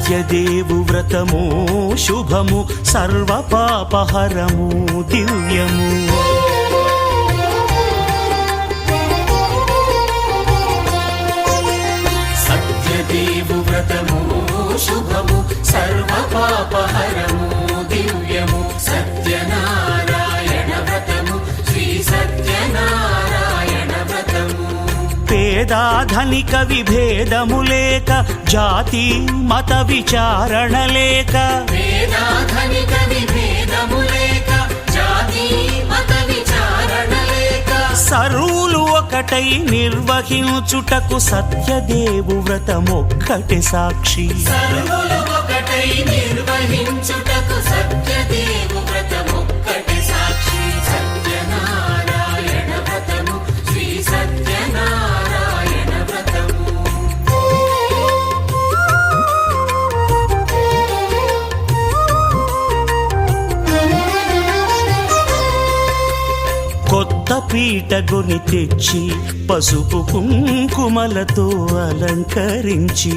సత్యదేవు వ్రతము శుభము సర్వ పాపహరము దివ్యము. సత్యదేవు వ్రతము శుభము సర్వ పాపహరము దివ్యము. సత్యనారాయణ వ్రతము శ్రీ సత్యనారాయణ వ్రతము. పేదాధనిక విభేదము లేక జాతి మత విచారణ లేక పేదాధనిక విభేదము లేక జాతి మత విచారణ లేక సర్వులు ఒకటై నిర్వహించుటకు సత్యదేవు వ్రతమొక్కటి సాక్షి. సర్వులు ఒకటై నిర్వహించుటకు సత్యదేవు వ్రతమొక్కటి సాక్షి. సత్యనారాయణ వ్రతము శ్రీ సత్యనారాయణ వ్రతము. కొత్త పీట గొని తెచ్చి పసుపు కుంకుమలతో అలంకరించి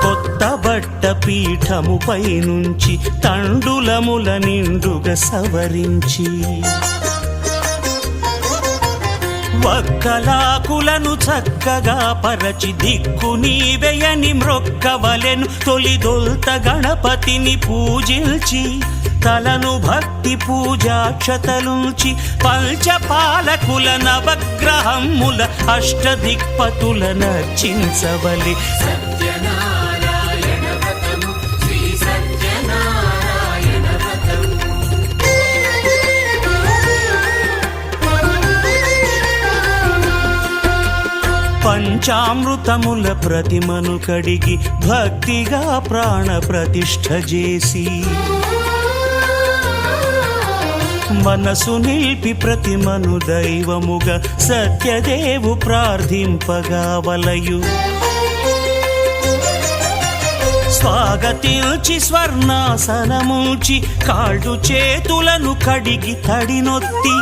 కొత్త బట్ట పీఠముపై నుంచి తండులముల నిండుగా సవరించి వక్కలాకులను చక్కగా పరచి దిక్కు నీవెయని మ్రొక్కవలెను. తొలిదొల్త గణపతిని పూజించి తలను భక్తి పూజాక్షతలుంచి పంచపాలకుల నవగ్రహముల అష్టదిక్పతుల నర్చించవలి. సత్యనారాయణ వ్రతము శ్రీ సత్యనారాయణ వ్రతము. పంచామృతముల ప్రతిమను కడిగి భక్తిగా ప్రాణ ప్రతిష్ఠ చేసి మనసు నిలిపి ప్రతిమను దైవముగా సత్యదేవు ప్రార్థింపగా వలయు. స్వాగతించి స్వర్ణాసనముంచి కాళ్ళు చేతులను కడిగి తడినొత్తి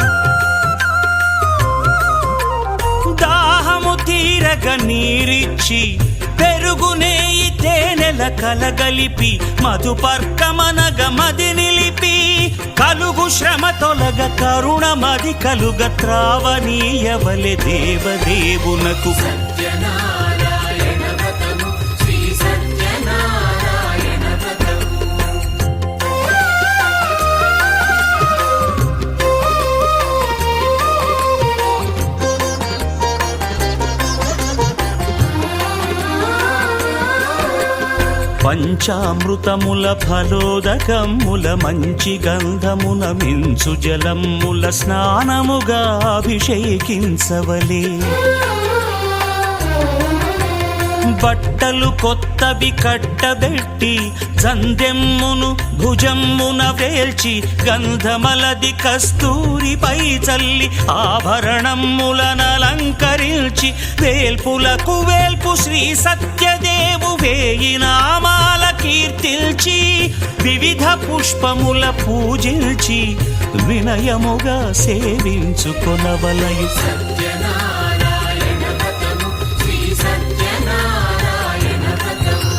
దాహము తీరగ నీరిచ్చి పెరుగు నేయి తేనెల కలగలిపి మధుపర్కమనగ మది నిలిపి కలుగు శ్రమ తొలగ కరుణ మది కలుగ త్రావనీయవలె దేవదేవునకు. సత్యనారాయణ వ్రతము శ్రీ సత్యనారాయణ వ్రతము. పంచామృతముల ఫలోదకముల మంచి గంధమున మించు జలముల స్నానముగా అభిషేకించవలే. బట్టలు కొత్తవి కట్టబెట్టి జందెమ్మును భుజమ్మున వేల్చి గంధమలది కస్తూరిపై చల్లి ఆభరణములనలంకరించి వేల్పులకు వేల్పు శ్రీ సత్యదేవు వేయి నామాల కీర్తిల్చి వివిధ పుష్పముల పూజించి వినయముగా సేవించుకొనవలయు. సత్యనారాయణ వ్రతము శ్రీ సత్యనారాయణ వ్రతము.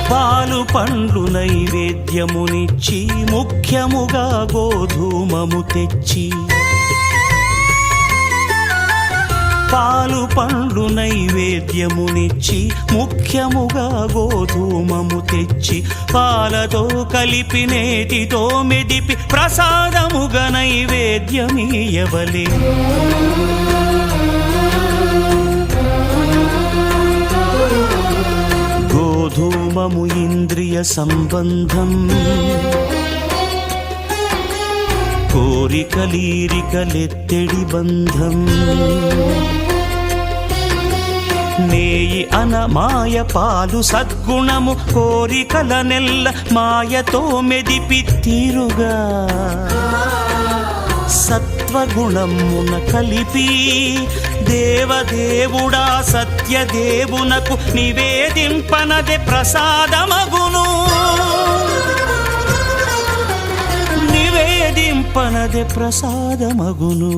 పాలు పండ్లు నైవేద్యమునిచ్చి ముఖ్యముగా గోధూమము తెచ్చి పాలు పండ్లు నైవేద్యమునిచ్చి ముఖ్యముగా గోధూమము తెచ్చి పాలతో కలిపి నేతితో మెదిపి ప్రసాదముగా నైవేద్యమీయవలే. గోధూమము ఇంద్రియ సంబంధం కోరికలీరికలెత్తెడి బంధం. నేయి అన మాయ పాలు సద్గుణము కోరికల నెల్ల మాయతో మెదిపి తీరుగా సత్వగుణమున కలిపి దేవదేవుడా సత్యదేవునకు నివేదింపనదే ప్రసాదమగును నివేదింపనదే ప్రసాదమగును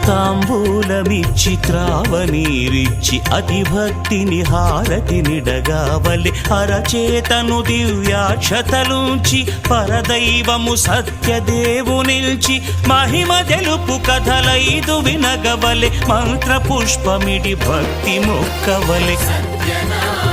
తాంబూలమిచ్చి త్రావనీరిచ్చి అతిభక్తిని హారతినిడగావలి అరచేతను దివ్యాక్షతలుంచి పరదైవము సత్యదేవునిల్చి మహిమ తెలుపు కథలైదు వినగవలె మంత్ర పుష్పమిడి భక్తి మొక్కవలె సత్యనారాయణ